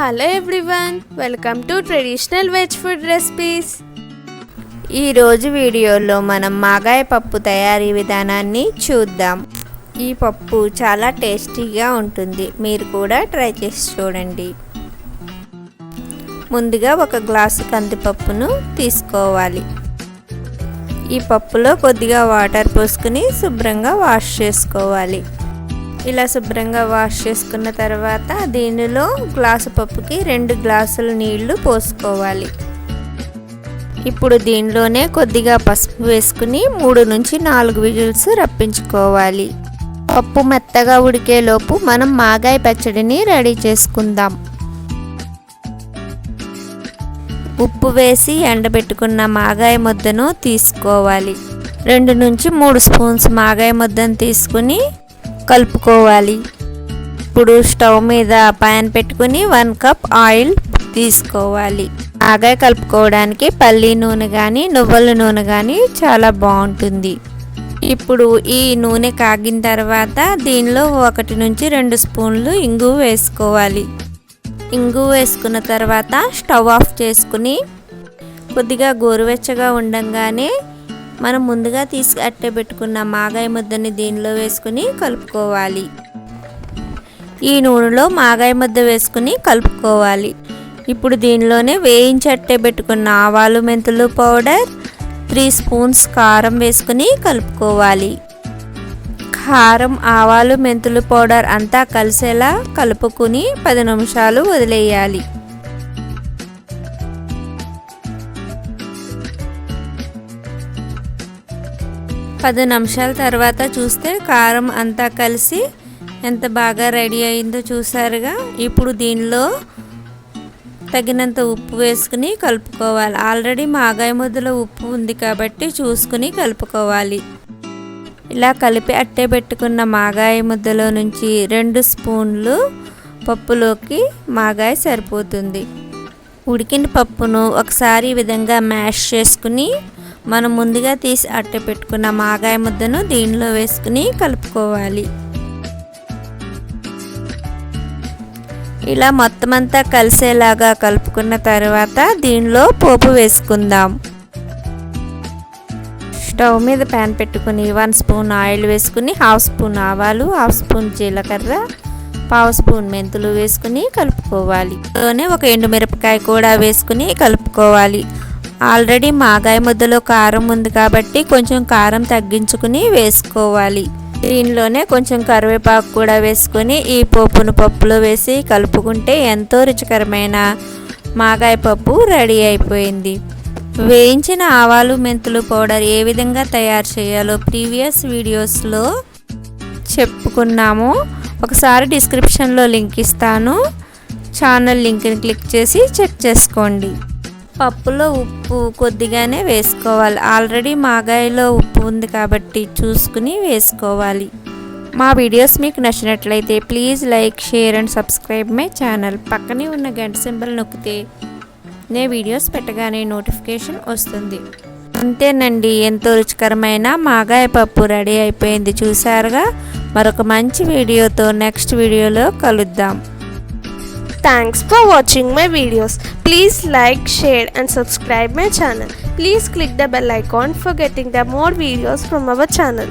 Hello everyone, welcome to traditional veg food recipes. ఈరోజు వీడియోలో మనం మాగాయ పప్పు తయారీ విధానాన్ని చూద్దాం. ఈ పప్పు చాలా టేస్టీగా ఉంటుంది, మీరు కూడా ట్రై చేసి చూడండి. ముందుగా ఒక గ్లాసు కందిపప్పును తీసుకోవాలి. ఈ పప్పులో కొద్దిగా వాటర్ పోసుకుని శుభ్రంగా వాష్ చేసుకోవాలి. ఇలా శుభ్రంగా వాష్ చేసుకున్న తర్వాత దీనిలో గ్లాసు పప్పుకి 2 గ్లాసుల నీళ్లు పోసుకోవాలి. ఇప్పుడు దీనిలోనే కొద్దిగా పసుపు వేసుకుని 3 నుంచి 4 విజిల్స్ రప్పించుకోవాలి. పప్పు మెత్తగా ఉడికేలోపు మనం మాగాయ పచ్చడిని రెడీ చేసుకుందాం. ఉప్పు వేసి ఎండబెట్టుకున్న మాగాయ ముద్దను తీసుకోవాలి. 2 నుంచి 3 స్పూన్స్ మాగాయ ముద్దను తీసుకుని కలుపుకోవాలి. ఇప్పుడు స్టవ్ మీద పాన్ పెట్టుకుని 1 కప్ ఆయిల్ తీసుకోవాలి. మాగాయ కలుపుకోవడానికి పల్లి నూనె కానీ నువ్వుల నూనె కానీ చాలా బాగుంటుంది. ఇప్పుడు ఈ నూనె కాగిన తర్వాత దీనిలో 1 నుంచి 2 స్పూన్లు ఇంగువ వేసుకోవాలి. ఇంగువ వేసుకున్న తర్వాత స్టవ్ ఆఫ్ చేసుకుని కొద్దిగా గోరువెచ్చగా ఉండంగానే మనం ముందుగా తీసి అట్టే పెట్టుకున్న మాగాయ ముద్దని దీనిలో వేసుకుని కలుపుకోవాలి. ఈ నూనెలో మాగాయ ముద్ద వేసుకుని కలుపుకోవాలి. ఇప్పుడు దీనిలోనే వేయించి అట్టే పెట్టుకున్న ఆవాలు మెంతులు పౌడర్, 3 స్పూన్స్ కారం వేసుకుని కలుపుకోవాలి. కారం ఆవాలు మెంతులు పౌడర్ అంతా కలిసేలా కలుపుకుని 10 నిమిషాలు వదిలేయాలి. 10 నిమిషాల తర్వాత చూస్తే కారం అంతా కలిసి ఎంత బాగా రెడీ అయిందో చూసారుగా. ఇప్పుడు దీనిలో తగినంత ఉప్పు వేసుకుని కలుపుకోవాలి. ఆల్రెడీ మాగాయ ముద్దలో ఉప్పు ఉంది కాబట్టి చూసుకుని కలుపుకోవాలి. ఇలా కలిపి అట్టే పెట్టుకున్న మాగాయ ముద్దలో నుంచి 2 స్పూన్లు పప్పులోకి మాగాయ సరిపోతుంది. ఉడికిన పప్పును ఒకసారి ఈ విధంగా మ్యాష్ చేసుకుని మనం ముందుగా తీసి అట్టే పెట్టుకున్న మాగాయ ముద్దను దీనిలో వేసుకుని కలుపుకోవాలి. ఇలా మొత్తం అంతా కలిసేలాగా కలుపుకున్న తర్వాత దీనిలో పోపు వేసుకుందాం. స్టవ్ మీద ప్యాన్ పెట్టుకుని 1 స్పూన్ ఆయిల్ వేసుకుని 1/2 స్పూన్ ఆవాలు, 1/2 స్పూన్ జీలకర్ర, 1/2 స్పూన్ మెంతులు వేసుకుని కలుపుకోవాలి. అందులోనే 1 ఎండుమిరపకాయ కూడా వేసుకుని కలుపుకోవాలి. ఆల్రెడీ మాగాయ ముద్దలో కారం ఉంది కాబట్టి కొంచెం కారం తగ్గించుకుని వేసుకోవాలి. దీనిలోనే కొంచెం కరివేపాకు కూడా వేసుకొని ఈ పోపును పప్పులో వేసి కలుపుకుంటే ఎంతో రుచికరమైన మాగాయ పప్పు రెడీ అయిపోయింది. వేయించిన ఆవాలు మెంతులు పౌడర్ ఏ విధంగా తయారు చేయాలో ప్రీవియస్ వీడియోస్లో చెప్పుకున్నాము. ఒకసారి డిస్క్రిప్షన్లో లింక్ ఇస్తాను, ఛానల్ లింక్ని క్లిక్ చేసి చెక్ చేసుకోండి. పప్పులో ఉప్పు కొద్దిగానే వేసుకోవాలి. ఆల్రెడీ మాగాయలో ఉప్పు ఉంది కాబట్టి చూసుకుని వేసుకోవాలి. మా వీడియోస్ మీకు నచ్చినట్లయితే please like, share and subscribe my channel. పక్కనే ఉన్న గంట సింబల్ నొక్కితే నేను వీడియోస్ పెట్టగానే నోటిఫికేషన్ వస్తుంది. అంతేనండి, ఎంతో రుచికరమైన మాగాయ పప్పు రెడీ అయిపోయింది. చూసారుగా. మరొక మంచి వీడియోతో నెక్స్ట్ వీడియోలో కలుద్దాం. Thanks for watching my videos. Please like, share and subscribe my channel. Please click the bell icon for getting the more videos from our channel.